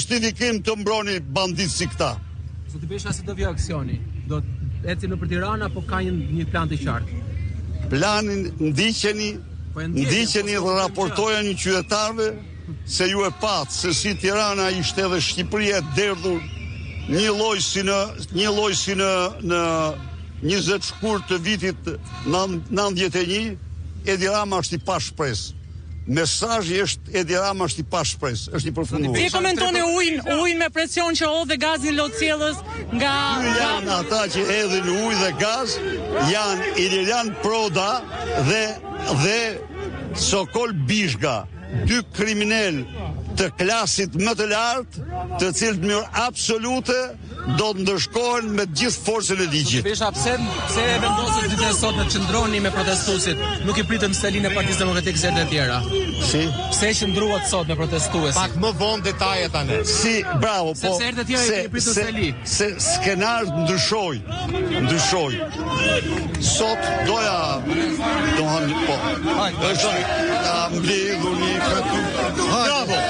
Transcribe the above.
justifikim të mbroni banditë si këta. Zoti Besha, si do vijë aksioni? Do të eci nëpër Tiranë apo ka një plan të qartë? Planin ndiqeni dhe raportojeni qytetarëve se ju e patë se si Tirana ishte edhe Shqipëria e derdhur një lloj si në 20 shkurt të vitit 91, Edi Rama është i pa shpresë. Mesazhi është Edi Rama është i pa shpresë, është i përfunduar. Si komentoni ujin me presion që hodh dhe gazin lotësiellës nga janë ata që hedhin ujë dhe gaz, janë Ilirian Proda dhe Sokol Bishga, dy kriminal të klasit më të lartë, të cilët në mënyrë absolute do të ndëshkohen me gjithë forcën e ligjit. Besha, pse e vendosët ditën e sotme të qëndroni me protestuesit? Nuk i pritën selinë e Partisë Demokratike se të tjera. Si? Pse qëndruat sot me protestuesit? Pak më vonë detajet tani. Si, bravo, po. Sepse herë të tjera i pritën seli. Se skenari ndryshoi. Sot doja, po. Është ta mbledhur një. Bravo.